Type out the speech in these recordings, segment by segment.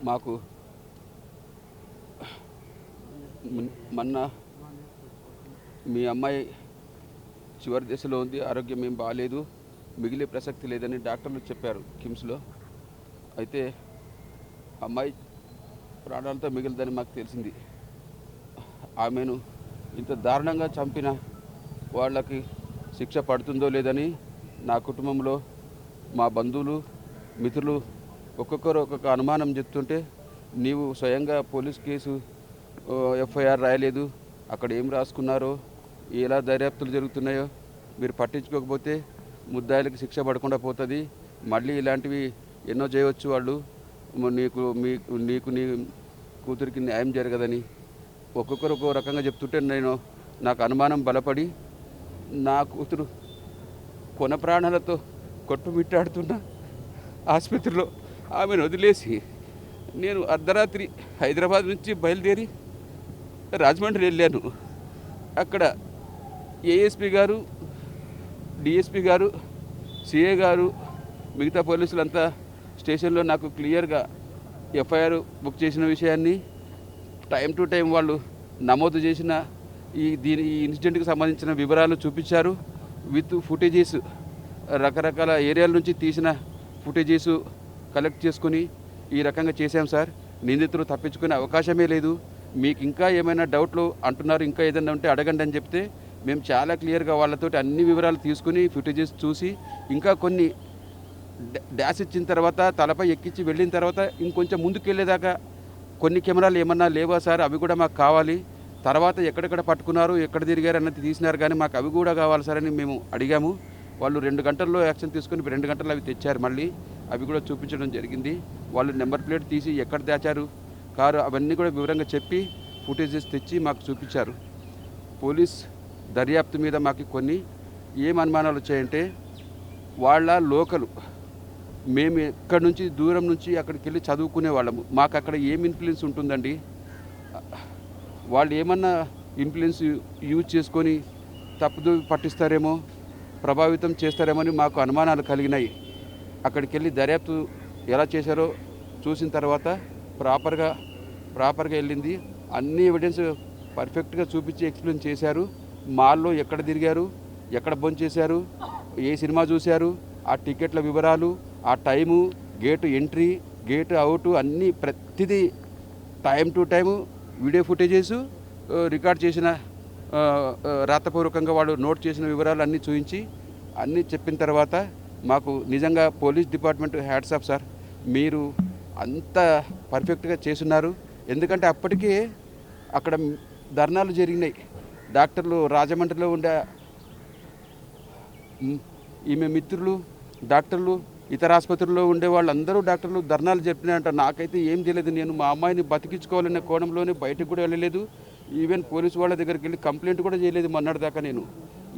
మాకు మొన్న మీ అమ్మాయి చివరి దశలో ఉంది, ఆరోగ్యం ఏం బాగాలేదు, మిగిలే ప్రసక్తి లేదని డాక్టర్లు చెప్పారు కిమ్స్లో. అయితే అమ్మాయి ప్రాణాలతో మిగిలిదని మాకు తెలిసింది. ఆమెను ఇంత దారుణంగా చంపిన వాళ్ళకి శిక్ష పడుతుందో లేదని నా కుటుంబంలో మా బంధువులు మిత్రులు ఒక్కొక్కరు ఒక్కొక్క అనుమానం చెప్తుంటే, నీవు స్వయంగా పోలీస్ కేసు ఎఫ్ఐఆర్ రాయలేదు, అక్కడ ఏం రాసుకున్నారో, ఎలా దర్యాప్తులు జరుగుతున్నాయో మీరు పట్టించుకోకపోతే ముద్దాయిలకి శిక్ష పడకుండా పోతుంది, మళ్ళీ ఇలాంటివి ఎన్నో చేయవచ్చు వాళ్ళు, నీకు నీ కూతురికి న్యాయం జరగదని ఒక్కొక్కరు ఒక్కో రకంగా చెప్తుంటే నాకు అనుమానం బలపడి నా కూతురు కొన ప్రాణాలతో కొట్టుమిట్టాడుతున్న ఆసుపత్రిలో ఆమెను వదిలేసి నేను అర్ధరాత్రి హైదరాబాద్ నుంచి బయలుదేరి రాజమండ్రి వెళ్ళాను. అక్కడ ఏఎస్పీ గారు, డిఎస్పీ గారు, సిఏ గారు, మిగతా పోలీసులంతా స్టేషన్లో నాకు క్లియర్గా ఎఫ్ఐఆర్ బుక్ చేసిన విషయాన్ని టైం టు టైం వాళ్ళు నమోదు చేసిన ఈ ఇన్సిడెంట్కి సంబంధించిన వివరాలు చూపించారు. విత్ ఫుటేజెస్, రకరకాల ఏరియాల నుంచి తీసిన ఫుటేజెస్ కలెక్ట్ చేసుకుని ఈ రకంగా చేశాం సార్. నిందితులు తప్పించుకునే అవకాశమే లేదు. మీకు ఇంకా ఏమైనా డౌట్లు అంటున్నారు, ఇంకా ఏదైనా ఉంటే అడగండి అని చెప్తే మేము చాలా క్లియర్గా వాళ్ళతోటి అన్ని వివరాలు తీసుకుని ఫుటేజెస్ చూసి ఇంకా కొన్ని డాష్ ఇచ్చిన తర్వాత తలపై ఎక్కించి వెళ్ళిన తర్వాత ఇంకొంచెం ముందుకు వెళ్ళేదాకా కొన్ని కెమెరాలు ఏమన్నా లేవా సార్, అవి కూడా మాకు కావాలి. తర్వాత ఎక్కడెక్కడ పట్టుకున్నారు, ఎక్కడ తిరిగారు అన్నది తీసినారు, కానీ మాకు అవి కూడా కావాలి సార్ అని మేము అడిగాము. వాళ్ళు 2 గంటల్లో యాక్షన్ తీసుకుని 2 గంటల్లో అవి తెచ్చారు. మళ్ళీ అవి కూడా చూపించడం జరిగింది. వాళ్ళు నెంబర్ ప్లేట్ తీసి ఎక్కడ దాచారు కారు అవన్నీ కూడా వివరంగా చెప్పి ఫుటేజెస్ తెచ్చి మాకు చూపించారు. పోలీస్ దర్యాప్తు మీద మాకు కొన్ని ఏం అనుమానాలు వచ్చాయంటే, వాళ్ళ లోకలు, మేము ఎక్కడి నుంచి దూరం నుంచి అక్కడికి వెళ్ళి చదువుకునే వాళ్ళము, మాకు అక్కడ ఏం ఇన్ఫ్లుయెన్స్ ఉంటుందండి? వాళ్ళు ఏమన్నా ఇన్ఫ్లుయెన్స్ యూజ్ చేసుకొని తప్పుదు పట్టిస్తారేమో, ప్రభావితం చేస్తారేమో అని మాకు అనుమానాలు కలిగినాయి. అక్కడికి వెళ్ళి దర్యాప్తు ఎలా చేశారో చూసిన తర్వాత ప్రాపర్గా వెళ్ళింది. అన్ని ఎవిడెన్స్ పర్ఫెక్ట్గా చూపించి ఎక్స్ప్లెయిన్ చేశారు. మాల్లో ఎక్కడ తిరిగారు, ఎక్కడ భోంచేశారు, ఏ సినిమా చూశారు, ఆ టికెట్ల వివరాలు, ఆ time, gate entry, gate out, అన్నీ ప్రతిదీ time to time video footages, record చేసిన రాతపూర్వకంగా వాళ్ళు నోట్ చేసిన వివరాలు అన్నీ చూపించి అన్నీ చెప్పిన తర్వాత మాకు నిజంగా police department hats off sir, మీరు అంత పర్ఫెక్ట్గా చేస్తున్నారు. ఎందుకంటే అప్పటికే అక్కడ ధర్నాలు జరిగినాయి. డాక్టర్లు రాజమండ్రిలో ఉండే ఈమె మిత్రులు డాక్టర్లు, ఇతర ఆసుపత్రుల్లో ఉండే వాళ్ళందరూ డాక్టర్లు ధర్నాలు చెప్పినాయంట. నాకైతే ఏం తెలియదు. నేను మా అమ్మాయిని బతికించుకోవాలనే కోణంలోనే బయటకు కూడా వెళ్ళలేదు. ఈవెన్ పోలీసు వాళ్ళ దగ్గరికి వెళ్ళి కంప్లైంట్ కూడా చేయలేదు మొన్నటిదాకా. నేను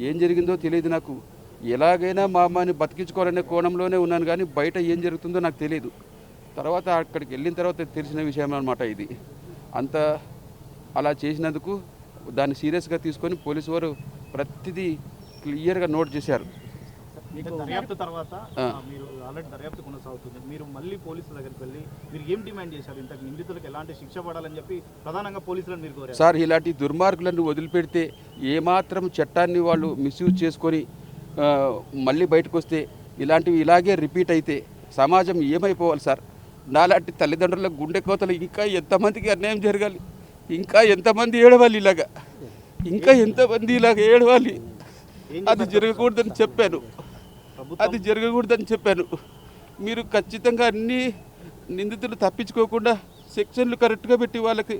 ఏం జరిగిందో తెలియదు నాకు. ఎలాగైనా మా అమ్మాయిని బతికించుకోవాలనే కోణంలోనే ఉన్నాను, కానీ బయట ఏం జరుగుతుందో నాకు తెలియదు. తర్వాత అక్కడికి వెళ్ళిన తర్వాత తెలిసిన విషయం అన్నమాట ఇది. అంత అలా చేసినందుకు దాన్ని సీరియస్గా తీసుకొని పోలీసు వారు ప్రతిదీ క్లియర్గా నోట్ చేశారు. దర్యాప్తు తర్వాత మీరు ఆల్రెడీ దర్యాప్తు కొనసాగుతుంది, మీరు మళ్ళీ పోలీసుల దగ్గరికి వెళ్ళి మీరు ఏం డిమాండ్ చేశారు? ఇంతకు నిందితులకు ఎలాంటి శిక్ష పడాలని చెప్పి ప్రధానంగా పోలీసులను మీరు కోరారు. సార్, ఇలాంటి దుర్మార్గులను వదిలిపెడితే, ఏమాత్రం చట్టాన్ని వాళ్ళు మిస్యూజ్ చేసుకొని మళ్ళీ బయటకు వస్తే, ఇలాంటివి ఇలాగే రిపీట్ అయితే సమాజం ఏమైపోవాలి సార్? నాలాంటి తల్లిదండ్రుల గుండె కోతలు ఇంకా ఎంతమందికి అన్యాయం జరగాలి? ఇంకా ఎంతమంది ఏడవాలి ఇలాగా? ఇంకా ఎంతమంది ఇలాగ ఏడవాలి? అది జరగకూడదని చెప్పాను. మీరు ఖచ్చితంగా అన్ని నిందితులు తప్పించుకోకుండా సెక్షన్లు కరెక్ట్గా పెట్టి వాళ్ళకి,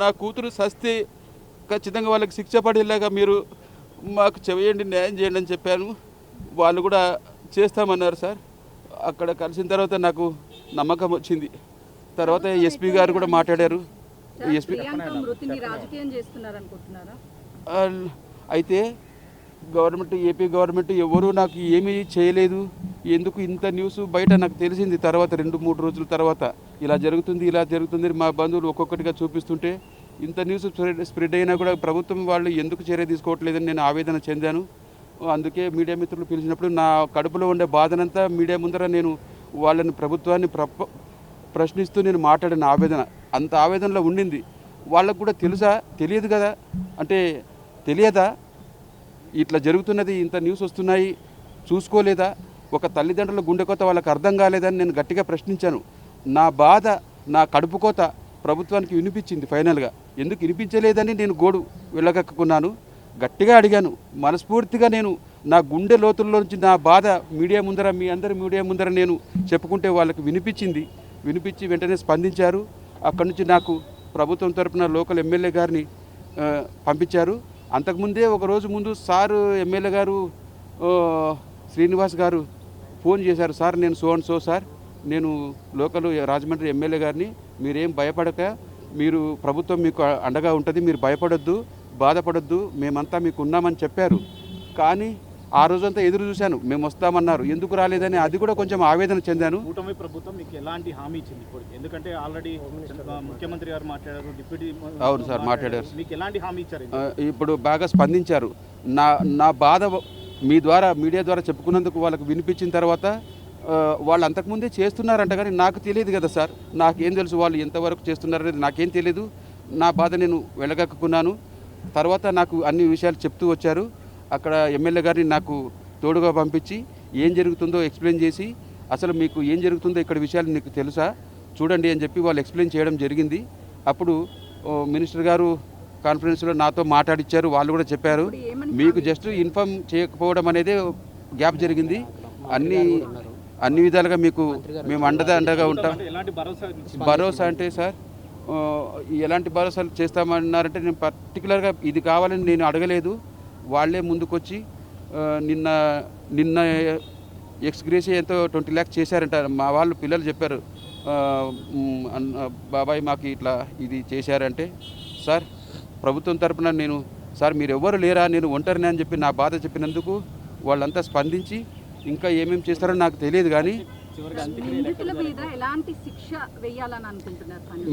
నా కూతురు సస్తే ఖచ్చితంగా వాళ్ళకి శిక్ష పడేలాగా మీరు మాకు చేయండి, న్యాయం చేయండి అని చెప్పాను. వాళ్ళు కూడా చేస్తామన్నారు సార్. అక్కడ కలిసిన తర్వాత నాకు నమ్మకం వచ్చింది. తర్వాత ఎస్పీ గారు కూడా మాట్లాడారు. అయితే ఏపీ గవర్నమెంట్ ఎవరు నాకు ఏమీ చేయలేదు. ఎందుకు ఇంత న్యూస్ బయట నాకు తెలిసింది తర్వాత 2-3 రోజుల తర్వాత ఇలా జరుగుతుంది మా బంధువులు ఒక్కొక్కటిగా చూపిస్తుంటే, ఇంత న్యూస్ స్ప్రెడ్ అయినా కూడా ప్రభుత్వం వాళ్ళు ఎందుకు చర్య తీసుకోవట్లేదని నేను ఆవేదన చెందాను. అందుకే మీడియా మిత్రులు పిలిచినప్పుడు నా కడుపులో ఉండే బాధనంతా మీడియా ముందర నేను వాళ్ళని ప్రభుత్వాన్ని ప్రశ్నిస్తూ నేను మాట్లాడిన ఆవేదన అంత ఆవేదనలో ఉండింది. వాళ్ళకు కూడా తెలుసా, తెలియదు కదా, అంటే తెలియదా ఇట్లా జరుగుతున్నది, ఇంత న్యూస్ వస్తున్నాయి, చూసుకోలేదా? ఒక తల్లిదండ్రుల గుండెకోత వాళ్ళకి అర్థం కాలేదని నేను గట్టిగా ప్రశ్నించాను. నా బాధ, నా కడుపు కోత ప్రభుత్వానికి వినిపించింది. ఫైనల్గా ఎందుకు వినిపించలేదని నేను గోడు వెళ్ళగక్కున్నాను. గట్టిగా అడిగాను, మనస్ఫూర్తిగా నేను నా గుండె లోతుల్లో నుంచి నా బాధ మీడియా ముందర, మీ అందరి మీడియా ముందర నేను చెప్పుకుంటే వాళ్ళకి వినిపించి వెంటనే స్పందించారు. అక్కడి నుంచి నాకు ప్రభుత్వం తరపున లోకల్ ఎమ్మెల్యే గారిని పంపించారు. అంతకుముందే ఒక రోజు ముందు సారు ఎమ్మెల్యే గారు శ్రీనివాస్ గారు ఫోన్ చేశారు. సార్ నేను సో సార్, నేను లోకల్ రాజమండ్రి ఎమ్మెల్యే గారిని, మీరేం భయపడక, మీరు ప్రభుత్వం మీకు అండగా ఉంటుంది, మీరు భయపడొద్దు, బాధపడొద్దు, మేమంతా మీకు ఉన్నామని చెప్పారు. కానీ ఆ రోజంతా ఎదురు చూశాను, మేము వస్తామన్నారు, ఎందుకు రాలేదని అది కూడా కొంచెం ఆవేదన చెందాను. కూటమి ప్రభుత్వం మీకు ఎలాంటి హామీ ఇచ్చింది ఇప్పుడు? ఎందుకంటే ఆల్రెడీ ముఖ్యమంత్రి గారు మాట్లాడారు, డిప్యూటీ అవును సార్ మాట్లాడారు. మీకు ఎలాంటి హామీ ఇచ్చారు? ఇప్పుడు బాగా స్పందించారు. నా బాధ మీ ద్వారా, మీడియా ద్వారా చెప్పుకున్నందుకు వాళ్ళకి వినిపించిన తర్వాత వాళ్ళు అంతకుముందే చేస్తున్నారంట, కానీ నాకు తెలియదు కదా సార్, నాకేం తెలుసు వాళ్ళు ఎంతవరకు చేస్తున్నారనేది నాకేం తెలియదు. నా బాధ నేను వెళ్ళగక్కున్నాను. తర్వాత నాకు అన్ని విషయాలు చెప్తూ వచ్చారు. అక్కడ ఎమ్మెల్యే గారిని నాకు తోడుగా పంపించి ఏం జరుగుతుందో ఎక్స్ప్లెయిన్ చేసి, అసలు మీకు ఏం జరుగుతుందో ఇక్కడ విషయాలు నీకు తెలుసా చూడండి అని చెప్పి వాళ్ళు ఎక్స్ప్లెయిన్ చేయడం జరిగింది. అప్పుడు మినిస్టర్ గారు కాన్ఫరెన్స్లో నాతో మాట్లాడిచ్చారు. వాళ్ళు కూడా చెప్పారు, మీకు జస్ట్ ఇన్ఫామ్ చేయకపోవడం అనేది గ్యాప్ జరిగింది, అన్ని విధాలుగా మీకు మేము అండగా ఉంటాం. భరోసా అంటే సార్, ఎలాంటి భరోసాలు చేస్తామన్నారంటే, నేను పర్టికులర్గా ఇది కావాలని నేను అడగలేదు. వాళ్ళే ముందుకొచ్చి నిన్న ఎక్స్గ్రేషియా ఎంతో 20 lakhs చేశారంట. మా వాళ్ళు పిల్లలు చెప్పారు, బాబాయ్ మాకు ఇట్లా ఇది చేశారంటే, సార్ ప్రభుత్వం తరపున నేను, సార్ మీరు ఎవరు లేరా, నేను ఒంటరిని అని చెప్పి నా బాధ చెప్పినందుకు వాళ్ళంతా స్పందించి ఇంకా ఏమేమి చేస్తారో నాకు తెలియదు. కానీ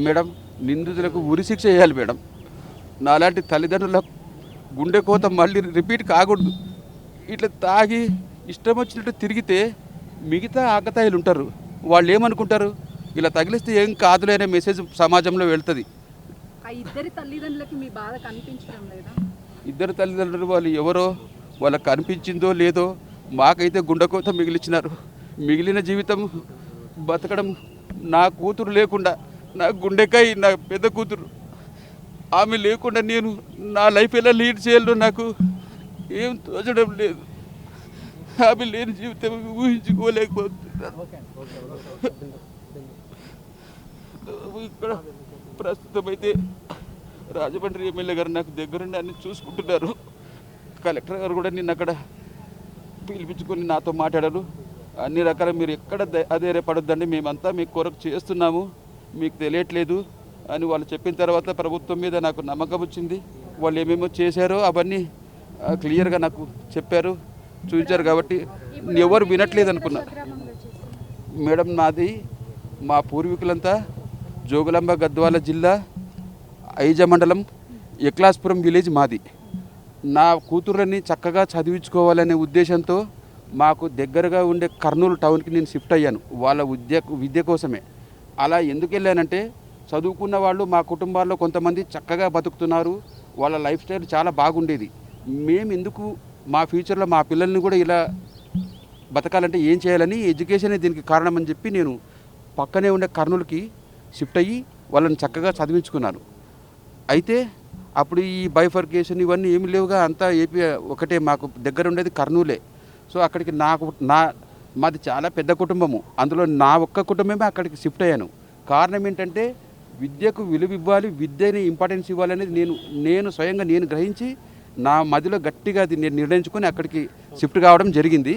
మేడం, నిందితులకు ఉరి శిక్ష వేయాలి మేడం. నాలాంటి తల్లిదండ్రుల గుండె కోత మళ్ళీ రిపీట్ కాకూడదు. ఇట్లా తాగి ఇష్టం వచ్చినట్టు తిరిగితే మిగతా ఆకతాయిలు ఉంటారు, వాళ్ళు ఏమనుకుంటారు, ఇలా తగిలిస్తే ఏం కాదులే అనే మెసేజ్ సమాజంలో వెళ్తుంది. ఇద్దరు తల్లిదండ్రులు వాళ్ళు ఎవరో వాళ్ళకి కనిపించిందో లేదో, మాకైతే గుండెకోత మిగిలిచ్చినారు. మిగిలిన జీవితం బతకడం, నా కూతురు లేకుండా, నా గుండెకాయ, నా పెద్ద కూతురు, ఆమె లేకుండా నేను నా లైఫ్ ఎలా లీడ్ చేయాలో నాకు ఏం తోచడం లేదు. ఆమె లేని జీవితం ఊహించుకోలేకపోతున్నాను. ఇక్కడ ప్రస్తుతం అయితే రాజమండ్రి ఎమ్మెల్యే గారు నాకు దగ్గరుండి అన్ని చూసుకుంటున్నారు. కలెక్టర్ గారు కూడా నిన్న అక్కడ పిలిపించుకొని నాతో మాట్లాడారు. అన్ని రకాల మీరు ఎక్కడ అధైర్యపడొద్దండి, మేమంతా మీ కొరకు చేస్తున్నాము, మీకు తెలియట్లేదు అని వాళ్ళు చెప్పిన తర్వాత ప్రభుత్వం మీద నాకు నమ్మకం వచ్చింది. వాళ్ళు ఏమేమో చేశారో అవన్నీ క్లియర్గా నాకు చెప్పారు, చూపించారు. కాబట్టి ఎవరు వినట్లేదు అనుకున్నా. మేడం, నాది మా పూర్వీకులంతా జోగులాంబ గద్వాల జిల్లా ఐజ మండలం ఎక్లాస్పురం విలేజ్ మాది. నా కూతుర్లని చక్కగా చదివించుకోవాలనే ఉద్దేశంతో మాకు దగ్గరగా ఉండే కర్నూలు టౌన్కి నేను షిఫ్ట్ అయ్యాను వాళ్ళ విద్య కోసమే. అలా ఎందుకు వెళ్ళానంటే, చదువుకున్న వాళ్ళు మా కుటుంబాల్లో కొంతమంది చక్కగా బతుకుతున్నారు, వాళ్ళ లైఫ్ స్టైల్ చాలా బాగుండేది. మేము ఎందుకు మా ఫ్యూచర్లో మా పిల్లల్ని కూడా ఇలా బతకాలంటే ఏం చేయాలని, ఎడ్యుకేషనే దీనికి కారణం అని చెప్పి నేను పక్కనే ఉండే కర్నూలుకి షిఫ్ట్ అయ్యి వాళ్ళని చక్కగా చదివించుకున్నాను. అయితే అప్పుడు ఈ బైఫర్కేషన్ ఇవన్నీ ఏమి లేవుగా, అంతా ఏపీ ఒకటే, మాకు దగ్గర ఉండేది కర్నూలే. సో అక్కడికి మాది చాలా పెద్ద కుటుంబము, అందులో నా ఒక్క కుటుంబమే అక్కడికి షిఫ్ట్ అయ్యాను. కారణం ఏంటంటే, విద్యకు విలువ ఇవ్వాలి, విద్యని ఇంపార్టెన్స్ ఇవ్వాలనేది నేను స్వయంగా నేను గ్రహించి నా మదిలో గట్టిగా అది నేను నిర్ణయించుకొని అక్కడికి షిఫ్ట్ కావడం జరిగింది.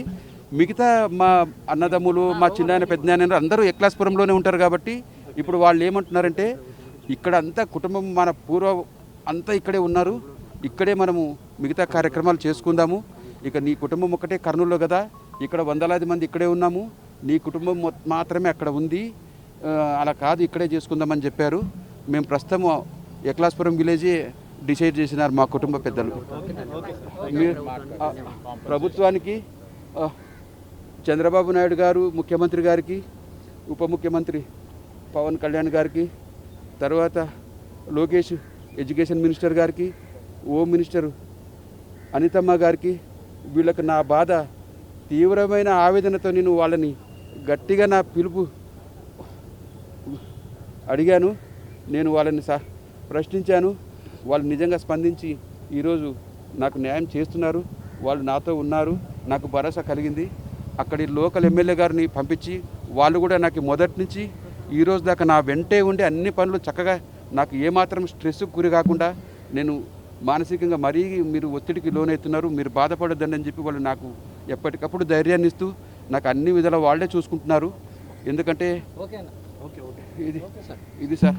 మిగతా మా అన్నదమ్ములు, మా చిన్నాయన పెద్దనాయన అందరూ ఎక్లాస్పురంలోనే ఉంటారు. కాబట్టి ఇప్పుడు వాళ్ళు ఏమంటున్నారంటే, ఇక్కడ అంతా కుటుంబం మన పూర్వ అంతా ఇక్కడే ఉన్నారు, ఇక్కడే మనము మిగతా కార్యక్రమాలు చేసుకుందాము, ఇక నీ కుటుంబం ఒక్కటే కర్నూలులో కదా, ఇక్కడ వందలాది మంది ఇక్కడే ఉన్నాము, నీ కుటుంబం మాత్రమే అక్కడ ఉంది, అలా కాదు ఇక్కడే చేసుకుందామని చెప్పారు. మేము ప్రస్తుతం ఎక్లాస్పురం విలేజే డిసైడ్ చేసినారు మా కుటుంబ పెద్దలు. ప్రభుత్వానికి, చంద్రబాబు నాయుడు గారు, ముఖ్యమంత్రి గారికి, ఉప ముఖ్యమంత్రి పవన్ కళ్యాణ్ గారికి, తర్వాత లోకేష్ ఎడ్యుకేషన్ మినిస్టర్ గారికి, హోమ్ మినిస్టర్ అనితమ్మ గారికి, వీళ్ళకి నా బాధ తీవ్రమైన ఆవేదనతో నేను వాళ్ళని గట్టిగా నా పిలుపు అడిగాను. నేను వాళ్ళని ప్రశ్నించాను. వాళ్ళు నిజంగా స్పందించి ఈరోజు నాకు న్యాయం చేస్తున్నారు. వాళ్ళు నాతో ఉన్నారు. నాకు భరోసా కలిగింది. అక్కడి లోకల్ ఎమ్మెల్యే గారిని పంపించి వాళ్ళు కూడా నాకు మొదటి నుంచి ఈరోజు దాకా నా వెంటే ఉండి అన్ని పనులు చక్కగా నాకు ఏమాత్రం స్ట్రెస్కు గురి కాకుండా నేను మానసికంగా మరీ మీరు ఒత్తిడికి లోనవుతున్నారు, మీరు బాధపడొద్దని అని చెప్పి వాళ్ళు నాకు ఎప్పటికప్పుడు ధైర్యాన్ని ఇస్తూ నాకు అన్ని విధాలా వాళ్ళే చూసుకుంటున్నారు. ఎందుకంటే ఓకే ఓకే ఇది సార్